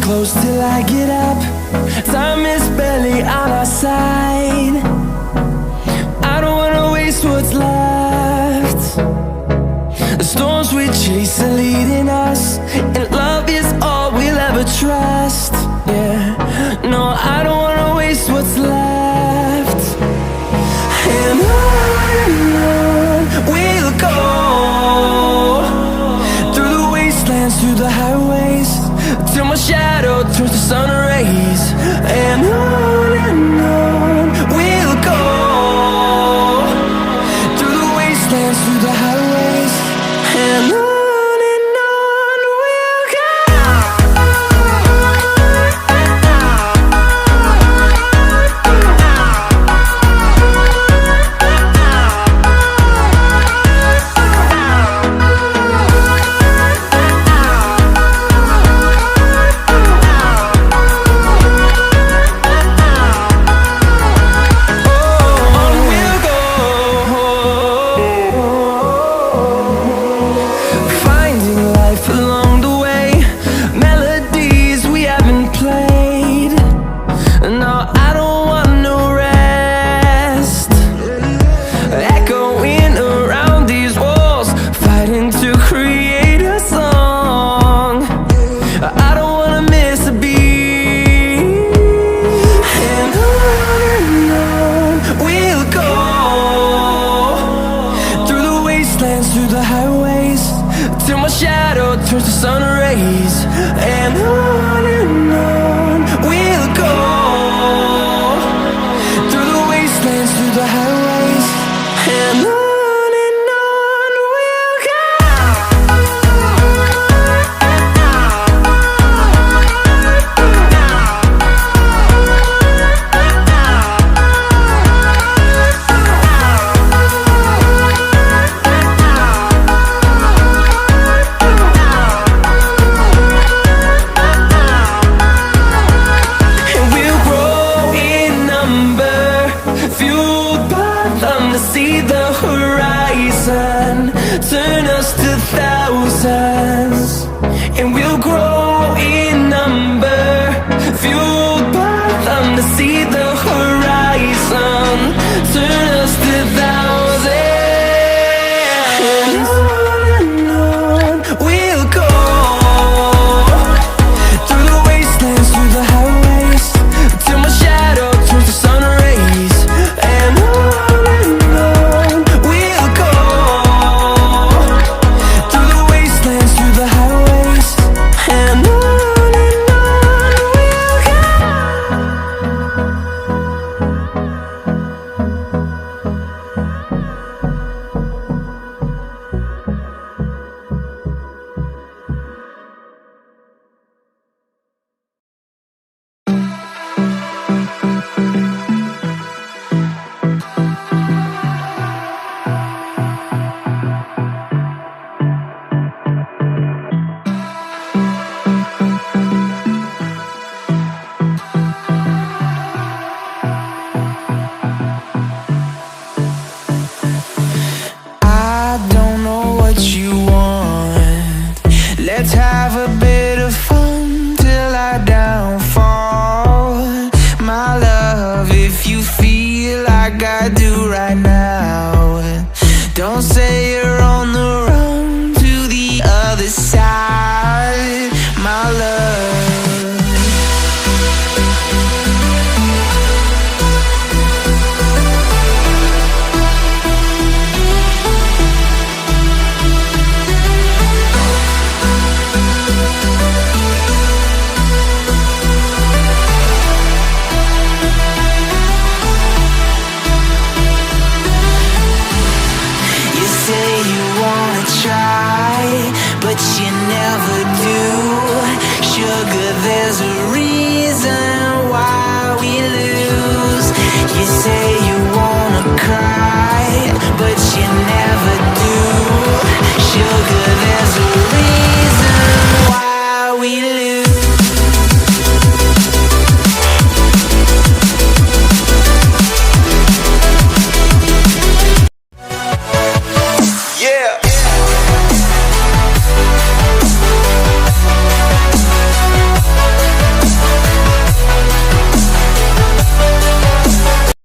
close till I get up. Time is barely on our side. I don't wanna waste what's left. The storms we chase are leading us, and love is all we'll ever trust. Yeah, no, I don't wanna waste what's left. And on we'll go, through the wastelands, through the highways, till my shadow turns to sun rays. And on we'll go, through the wastelands, through the highways, and on. Through the highways, till my shadow turns to sun rays. And on we'll go, through the wastelands, through the highways, and on. See the horizon turn us to thousands, and we'll grow